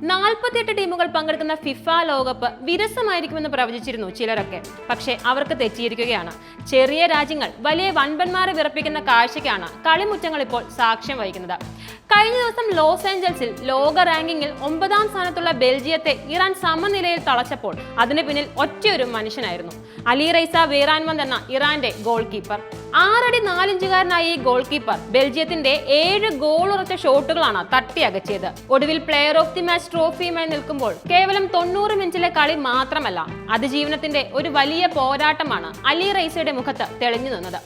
48 ടീമുകൾ പങ്കെടുക്കുന്ന ഫിഫ ലോകകപ്പ് വിരസമായിരിക്കുമെന്ന് പ്രവചിച്ചിരുന്നു ചിലരൊക്കെ. പക്ഷേ അവർക്ക് തെറ്റിയിരിക്കുകയാണ്. ചെറിയ രാജ്യങ്ങൾ വലിയ വൻപന്മാരെ വിറപ്പിക്കുന്ന കാഴ്ചയ്ക്കാണ് കളിമുറ്റങ്ങൾ ഇപ്പോൾ സാക്ഷ്യം വഹിക്കുന്നത്. കഴിഞ്ഞ ദിവസം ലോസ് ഏഞ്ചൽസിൽ ലോക റാങ്കിങ്ങിൽ 9ാം സ്ഥാനത്തുള്ള ബെൽജിയത്തെ ഇറാൻ സമനിലയിൽ തളച്ചപ്പോൾ അതിന് പിന്നിൽ ഒറ്റയൊരു മനുഷ്യനായിരുന്നു. അലി റൈസ ബെയ്റാൻവന്ദ് എന്ന ഇറാന്റെ ഗോൾ കീപ്പർ. 6 അടി 4 ഇഞ്ചുകാരനായ ഈ ഗോൾ കീപ്പർ ബെൽജിയത്തിന്റെ 7 ഗോൾ ഉറച്ച ഷോട്ടുകളാണ് തട്ടി അകറ്റിയത്. ഒടുവിൽ പ്ലെയർ ഓഫ് ദി മാച്ച് ട്രോഫിയുമായി നിൽക്കുമ്പോൾ കേവലം 90 മിനിറ്റിലെ കളി മാത്രമല്ല, അതിജീവനത്തിന്റെ ഒരു വലിയ പോരാട്ടമാണ് അലി റൈസയുടെ മുഖത്ത് തെളിഞ്ഞു നിന്നത്.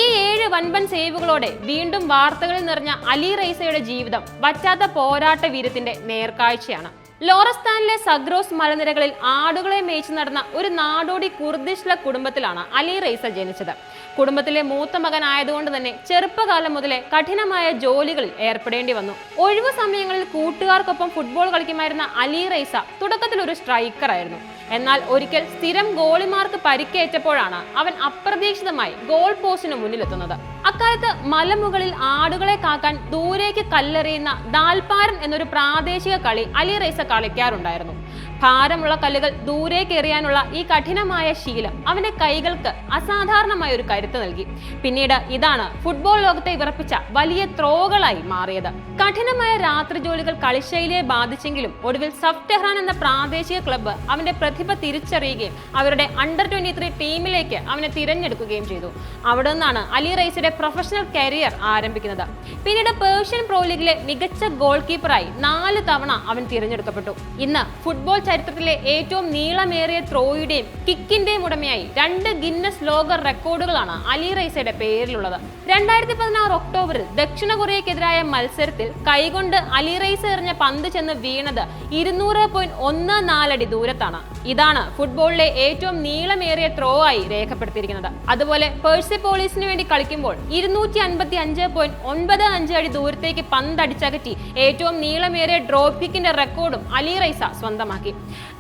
ഈ 7 വൻപൻ സേവുകളോടെ വീണ്ടും വാർത്തകളിൽ നിറഞ്ഞ അലി റൈസയുടെ ജീവിതം വറ്റാത്ത പോരാട്ട വീര്യത്തിന്റെ നേർക്കാഴ്ചയാണ്. ലോറസ്ഥാനിലെ സഗ്രോസ് മലനിരകളിൽ ആടുകളെ മേയിച്ചു നടന്ന ഒരു നാടോടി കുർദിഷ്ല കുടുംബത്തിലാണ് അലി റൈസ ജനിച്ചത്. കുടുംബത്തിലെ മൂത്ത മകനായതുകൊണ്ട് തന്നെ ചെറുപ്പകാലം മുതലേ കഠിനമായ ജോലികളിൽ ഏർപ്പെടേണ്ടി വന്നു. ഒഴിവു സമയങ്ങളിൽ കൂട്ടുകാർക്കൊപ്പം ഫുട്ബോൾ കളിക്കുമായിരുന്ന അലി റൈസ തുടക്കത്തിൽ ഒരു സ്ട്രൈക്കറായിരുന്നു. എന്നാൽ ഒരിക്കൽ സ്ഥിരം ഗോളിമാർക്ക് പരിക്കേറ്റപ്പോഴാണ് അവൻ അപ്രതീക്ഷിതമായി ഗോൾ പോസ്റ്റിന് മുന്നിലെത്തുന്നത്. അക്കാലത്ത് മലമുകളിൽ ആടുകളെ കാക്കാൻ ദൂരേക്ക് കല്ലെറിയുന്ന ദാൽപാരൻ എന്നൊരു പ്രാദേശിക കളി അലി റൈസ കളിക്കാറുണ്ടായിരുന്നു. ഭാരമുള്ള കല്ലുകൾ ദൂരേക്ക് എറിയാനുള്ള ഈ കഠിനമായ ശീലം അവന്റെ കൈകൾക്ക് അസാധാരണമായ ഒരു കരുത്ത് നൽകി. പിന്നീട് ഇതാണ് ഫുട്ബോൾ ലോകത്തെ വിറപ്പിച്ച വലിയ ത്രോകളായി മാറിയത്. കഠിനമായ രാത്രി ജോലികൾ കളിശൈലിയെ ബാധിച്ചെങ്കിലും ഒടുവിൽ സഫ് ടെഹ്റാൻ എന്ന പ്രാദേശിക ക്ലബ്ബ് അവന്റെ പ്രതിഭ തിരിച്ചറിയുകയും അവരുടെ അണ്ടർ 23 ടീമിലേക്ക് അവനെ തിരഞ്ഞെടുക്കുകയും ചെയ്തു. അവിടെ നിന്നാണ് അലി റൈസയുടെ പ്രൊഫഷണൽ കരിയർ ആരംഭിക്കുന്നത്. പിന്നീട് പേർഷ്യൻ പ്രോ ലീഗിലെ മികച്ച ഗോൾ കീപ്പറായി 4 തവണ അവൻ തിരഞ്ഞെടുക്കപ്പെട്ടു. ഇന്ന് ഫുട്ബോൾ ചരിത്രത്തിലെ ഏറ്റവും നീളമേറിയ ത്രോയുടെയും കിക്കിന്റെയും ഉടമയായി 2 ഗിന്നസ് ലോക റെക്കോർഡുകളാണ് അലി റൈസയുടെ പേരിലുള്ളത്. 2016 ഒക്ടോബറിൽ ദക്ഷിണ കൊറിയക്കെതിരായ മത്സരത്തിൽ കൈകൊണ്ട് അലി റൈസ എറിഞ്ഞ പന്ത് ചെന്ന് വീണത് 200.14 അടി ദൂരത്താണ്. ഇതാണ് ഫുട്ബോളിലെ ഏറ്റവും നീളമേറിയ ത്രോ ആയി രേഖപ്പെടുത്തിയിരിക്കുന്നത്. അതുപോലെ പെർസിപോളിസിന് വേണ്ടി കളിക്കുമ്പോൾ 255.95 അടി ദൂരത്തേക്ക് പന്ത് അടിച്ചകറ്റി ഏറ്റവും നീളമേറിയ ഡ്രോപ്പ് കിക്കിന്റെ റെക്കോർഡും അലി റൈസ സ്വന്തമാക്കി.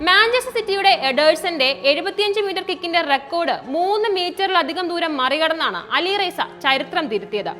മാഞ്ചസ്റ്റർ സിറ്റിയുടെ എഡേഴ്സന്റെ 75 മീറ്റർ കിക്കിന്റെ റെക്കോർഡ് 3 മീറ്ററിലധികം ദൂരം മറികടന്നാണ് അലി റൈസ ചരിത്രം തിരുത്തിയത്.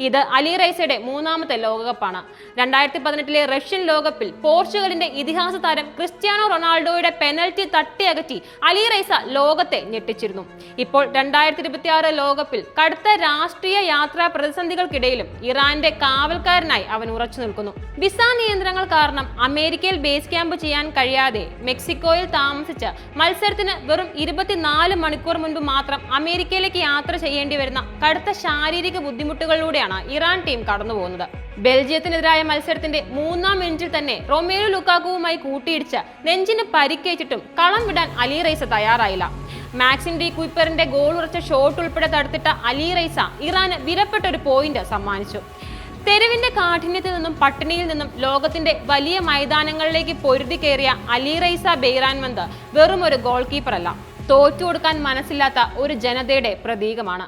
ഇത് അലി റൈസയുടെ 3ാമത്തെ ലോകകപ്പാണ്. 2018 റഷ്യൻ ലോകകപ്പിൽ പോർച്ചുഗലിന്റെ ഇതിഹാസ താരം ക്രിസ്ത്യാനോ റൊണാൾഡോയുടെ പെനൽറ്റി തട്ടിയകറ്റി അലി റൈസ ലോകത്തെ ഞെട്ടിച്ചിരുന്നു. ഇപ്പോൾ 2026 ലോകകപ്പിൽ കടുത്ത രാഷ്ട്രീയ യാത്രാ പ്രതിസന്ധികൾക്കിടയിലും ഇറാന്റെ കാവൽക്കാരനായി അവൻ ഉറച്ചു നിൽക്കുന്നു. വിസ നിയന്ത്രണങ്ങൾ കാരണം അമേരിക്കയിൽ ബേസ് ക്യാമ്പ് ചെയ്യാൻ കഴിയാതെ മെക്സിക്കോയിൽ താമസിച്ച് മത്സരത്തിന് വെറും 24 മണിക്കൂർ മുൻപ് മാത്രം അമേരിക്കയിലേക്ക് യാത്ര ചെയ്യേണ്ടി വരുന്ന കടുത്ത ശാരീരിക ബുദ്ധിമുട്ടുകളിലൂടെയാണ് ഇറാൻ ടീം കടന്നുപോകുന്നത്. ബെൽജിയത്തിനെതിരായ മത്സരത്തിന്റെ 3ാം മിനിറ്റിൽ തന്നെ റൊമേലു ലുക്കാക്കുവുമായി കൂട്ടിയിടിച്ച് നെഞ്ചിന് പരിക്കേറ്റിട്ടും കളം വിടാൻ അലി റൈസ തയ്യാറായില്ല. മാക്സിം ഡി കുയിപ്പറിന്റെ ഗോൾ ഉറച്ച ഷോട്ട് ഉൾപ്പെടെ തടുത്തിട്ട അലി റൈസ ഇറാന് വിലപ്പെട്ട ഒരു പോയിന്റ് സമ്മാനിച്ചു. തെരുവിന്റെ കാഠിന്യത്തിൽ നിന്നും പട്ടിണിയിൽ നിന്നും ലോകത്തിന്റെ വലിയ മൈതാനങ്ങളിലേക്ക് പൊരുതി കയറിയ അലി റൈസ ബെയ്റാൻവന്ദ് വെറും ഒരു ഗോൾ കീപ്പർ അല്ല, തോറ്റു കൊടുക്കാൻ മനസ്സില്ലാത്ത ഒരു ജനതയുടെ പ്രതീകമാണ്.